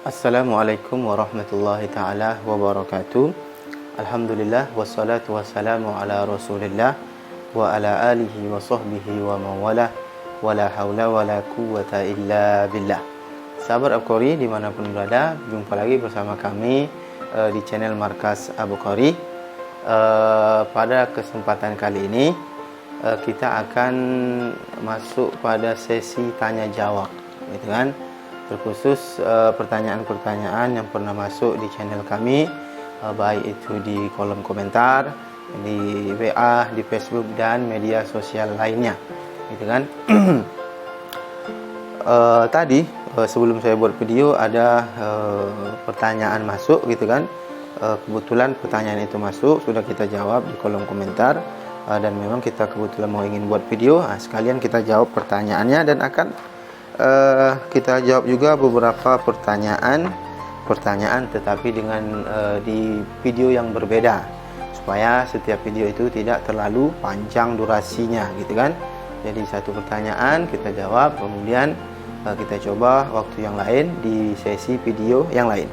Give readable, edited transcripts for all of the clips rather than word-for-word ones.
Assalamualaikum warahmatullahi ta'ala wabarakatuh. Alhamdulillah wassalatu wassalamu ala rasulillah wa ala alihi wa sahbihi wa mawalah wa la hawla wa la quwwata illa billah. Sahabat Al-Qari dimanapun berada, jumpa lagi bersama kami di channel Markas Abu Qari. Pada kesempatan kali ini kita akan masuk pada sesi tanya jawab, gitu kan? Terkhusus pertanyaan-pertanyaan yang pernah masuk di channel kami, baik itu di kolom komentar, di WA, di Facebook dan media sosial lainnya, gitu kan? Tadi sebelum saya buat video ada pertanyaan masuk, gitu kan? Kebetulan pertanyaan itu masuk, sudah kita jawab di kolom komentar, dan memang kita kebetulan mau ingin buat video, sekalian kita jawab pertanyaannya dan akan kita jawab juga beberapa pertanyaan tetapi dengan di video yang berbeda, supaya setiap video itu tidak terlalu panjang durasinya, gitu kan? Jadi satu pertanyaan kita jawab, kemudian kita coba waktu yang lain di sesi video yang lain.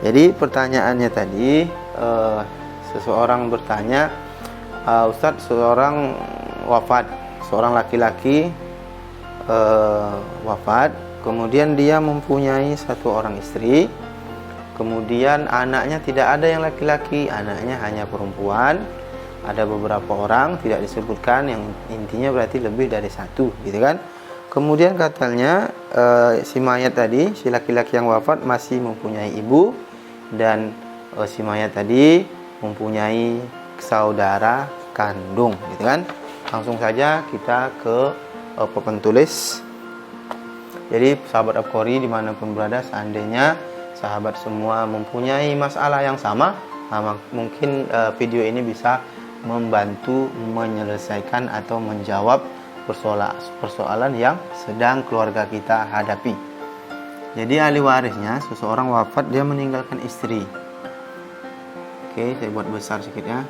Jadi pertanyaannya tadi, seseorang bertanya, Ustadz, seorang wafat, seorang laki-laki wafat, kemudian dia mempunyai satu orang istri, kemudian anaknya tidak ada yang laki-laki, anaknya hanya perempuan, ada beberapa orang tidak disebutkan, yang intinya berarti lebih dari satu, gitu kan? Kemudian katanya si mayat tadi, si laki-laki yang wafat masih mempunyai ibu, dan si mayat tadi mempunyai saudara kandung, gitu kan? Langsung saja kita ke papan tulis. Jadi sahabat Al-Qari dimanapun berada, seandainya sahabat semua mempunyai masalah yang sama, mungkin video ini bisa membantu menyelesaikan atau menjawab persoalan yang sedang keluarga kita hadapi. Jadi ahli warisnya, seseorang wafat, dia meninggalkan istri. Oke, saya buat besar sedikit ya.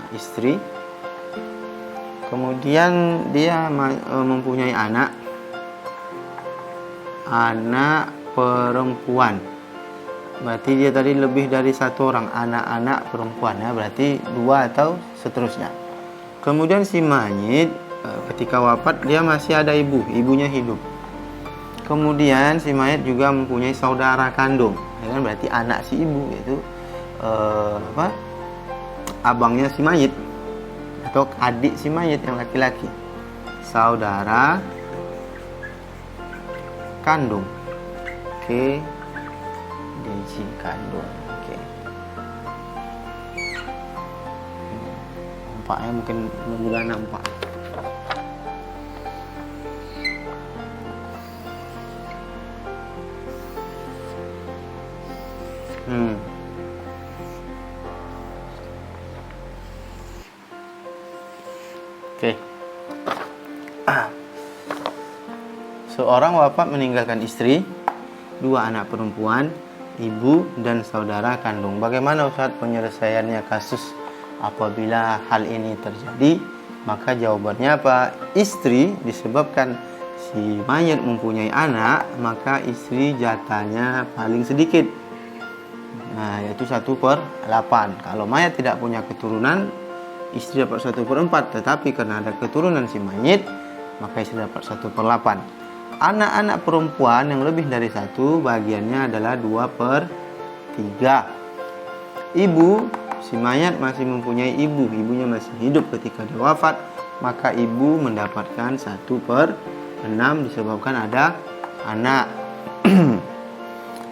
Istri. Kemudian dia mempunyai anak perempuan. Berarti dia tadi lebih dari satu orang, anak-anak perempuan ya, berarti dua atau seterusnya. Kemudian si mayit ketika wafat dia masih ada ibunya hidup. Kemudian si mayit juga mempunyai saudara kandung, ya kan? Berarti anak si ibu, yaitu abangnya si mayit atau adik si mayit yang laki-laki, saudara kandung. Oke, Deji kandung. Oke, nampaknya mungkin mudah nampak. Oke. Seorang wafat meninggalkan istri, dua anak perempuan, ibu dan saudara kandung. Bagaimana Ustaz penyelesaiannya kasus apabila hal ini terjadi? Maka jawabannya apa? Istri, disebabkan si mayat mempunyai anak, maka istri jatahnya paling sedikit. Nah, yaitu 1/8. Kalau mayat tidak punya keturunan, istri dapat 1/4, tetapi karena ada keturunan si mayit, maka istri dapat 1/8. Anak-anak perempuan yang lebih dari satu, bagiannya adalah 2/3. Ibu, si mayat masih mempunyai ibunya masih hidup ketika dia wafat, maka ibu mendapatkan 1/6 disebabkan ada anak.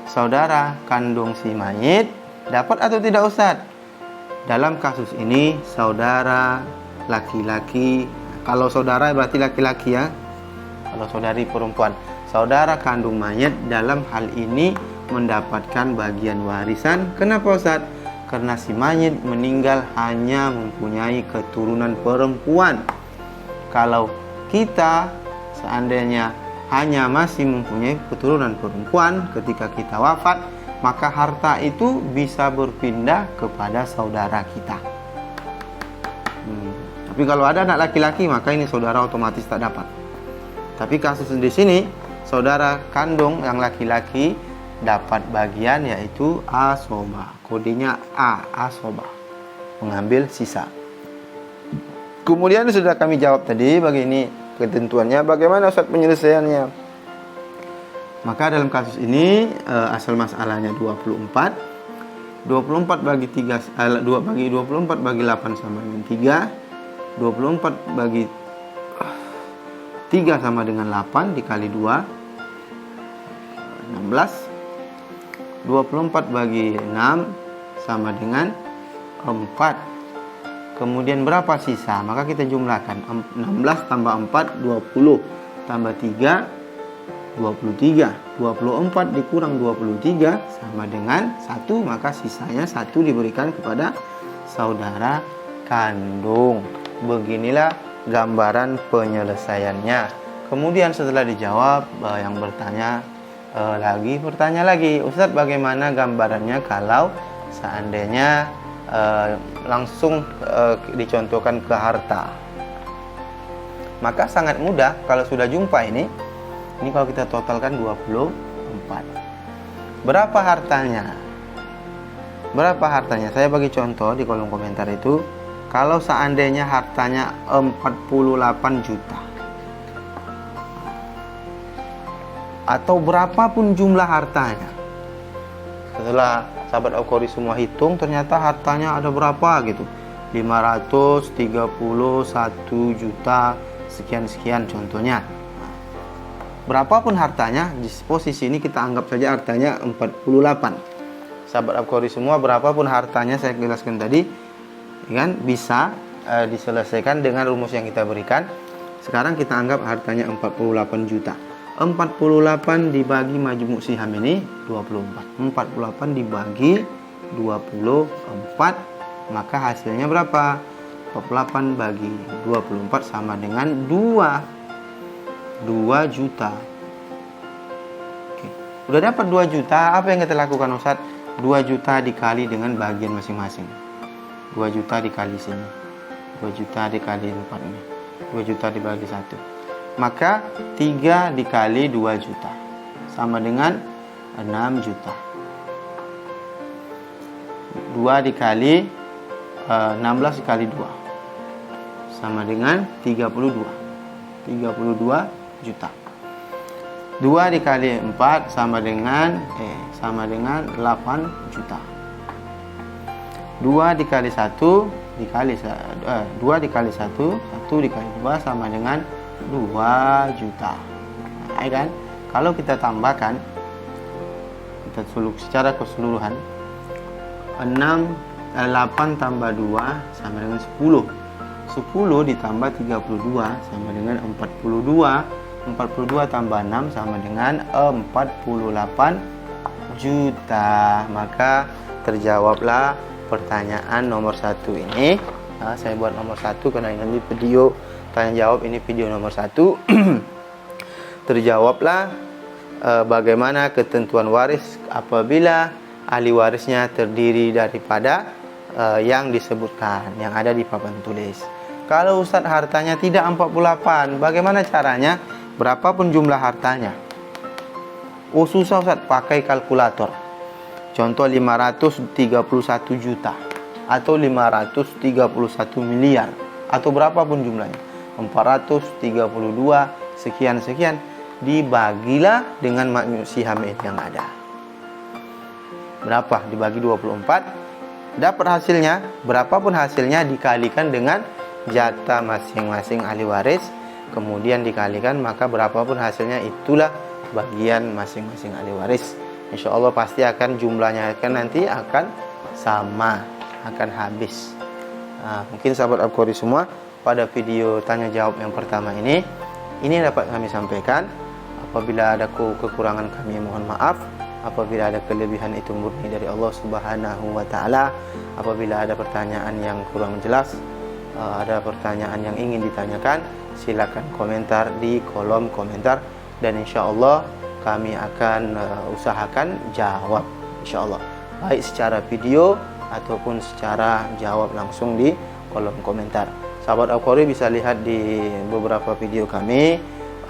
Saudara kandung si mayit dapat atau tidak Ustadz? Dalam kasus ini saudara laki-laki, kalau saudara berarti laki-laki ya, kalau saudari perempuan, saudara kandung mayat dalam hal ini mendapatkan bagian warisan. Kenapa Ustaz? Karena si mayit meninggal hanya mempunyai keturunan perempuan. Kalau kita seandainya hanya masih mempunyai keturunan perempuan ketika kita wafat, maka harta itu bisa berpindah kepada saudara kita. Tapi kalau ada anak laki-laki, maka ini saudara otomatis tak dapat. Tapi kasus di sini, saudara kandung yang laki-laki dapat bagian yaitu asoba. Kodenya A, asoba. Mengambil sisa. Kemudian sudah kami jawab tadi begini ketentuannya. Bagaimana Ustaz penyelesaiannya? Maka dalam kasus ini asal masalahnya 24. 24 bagi 3 bagi 24 bagi 8 sama dengan 3. 24 bagi 3 sama dengan 8 dikali 2 16. 24 bagi 6 sama dengan 4. Kemudian berapa sisa? Maka kita jumlahkan 16 tambah 4 20 tambah 3 23. 24 dikurang 23 sama dengan 1, maka sisanya 1 diberikan kepada saudara kandung. Beginilah gambaran penyelesaiannya. Kemudian setelah dijawab, yang bertanya lagi, Ustadz bagaimana gambarannya kalau seandainya langsung dicontohkan ke harta? Maka sangat mudah kalau sudah jumpa ini kalau kita totalkan 24. Berapa hartanya? Saya bagi contoh di kolom komentar itu. Kalau seandainya hartanya 48 juta. Atau berapapun jumlah hartanya. Setelah sahabat Al-Qori semua hitung, ternyata hartanya ada berapa gitu. 531 juta sekian-sekian contohnya. Berapapun hartanya, di posisi ini kita anggap saja hartanya 48. Sahabat Al-Qori semua, berapapun hartanya saya jelaskan tadi, kan bisa diselesaikan dengan rumus yang kita berikan. Sekarang kita anggap hartanya 48 juta. 48 dibagi majmu' siham ini 24. 48 dibagi 24, maka hasilnya berapa? 48 bagi 24 sama dengan 2 juta. Oke. Udah dapat 2 juta, apa yang kita lakukan Ustaz? 2 juta dikali dengan bagian masing-masing. 2 juta dikali sini. 2 juta dikali 4 ini. 2 juta dibagi 1. Maka 3 dikali 2 juta sama dengan 6 juta. 2 dikali 16 dikali 2 sama dengan 32 juta. 2 dikali 4 sama dengan 8 juta. 2 dikali 1 dikali 2 dikali 1 dikali 2 sama dengan 2 juta. Nah, kan? Kalau kita tambahkan, kita secara keseluruhan, 8 tambah 2 sama dengan 10. 10 ditambah 32 sama dengan 42. 42 tambah 6 sama dengan 48 juta. Maka terjawablah pertanyaan nomor 1 ini. Nah, saya buat nomor 1 karena ini video tanya jawab, ini video nomor 1. Terjawablah bagaimana ketentuan waris apabila ahli warisnya terdiri daripada yang disebutkan, yang ada di papan tulis. Kalau Ustadz hartanya tidak 48, bagaimana caranya? Berapapun jumlah hartanya. Oh susah Ustadz, pakai kalkulator. Contoh 531 juta atau 531 miliar atau berapapun jumlahnya, 432 sekian-sekian, dibagilah dengan majmu' siham yang ada. Berapa? Dibagi 24, dapat hasilnya. Berapapun hasilnya dikalikan dengan jatah masing-masing ahli waris, kemudian dikalikan, maka berapapun hasilnya itulah bagian masing-masing ahli waris. Insya Allah pasti akan jumlahnya nanti akan sama, akan habis. Nah, mungkin sahabat Al-Qori semua, pada video tanya jawab yang pertama ini dapat kami sampaikan. Apabila ada kekurangan kami mohon maaf. Apabila ada kelebihan itu murni dari Allah Subhanahu wa taala. Apabila ada pertanyaan yang kurang jelas, ada pertanyaan yang ingin ditanyakan, silakan komentar di kolom komentar dan insya Allah kami akan usahakan jawab insya Allah, baik secara video ataupun secara jawab langsung di kolom komentar. Sahabat Al-Qori bisa lihat di beberapa video kami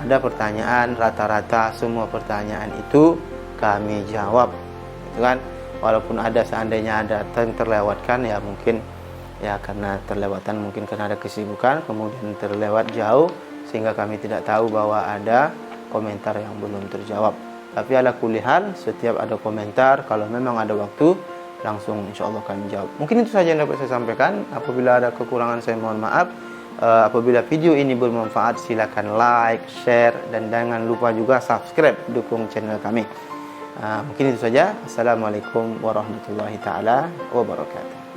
ada pertanyaan, rata-rata semua pertanyaan itu kami jawab, gitu kan. Walaupun ada, seandainya ada yang terlewatkan, ya mungkin ya karena terlewatan, mungkin karena ada kesibukan, kemudian terlewat jauh sehingga kami tidak tahu bahwa ada komentar yang belum terjawab. Tapi ala kulli hal, setiap ada komentar, kalau memang ada waktu, langsung insya Allah kami jawab. Mungkin itu saja yang dapat saya sampaikan. Apabila ada kekurangan, saya mohon maaf. Apabila video ini bermanfaat, silakan like, share, dan jangan lupa juga subscribe, dukung channel kami. Mungkin itu saja. Assalamualaikum warahmatullahi taala wabarakatuh.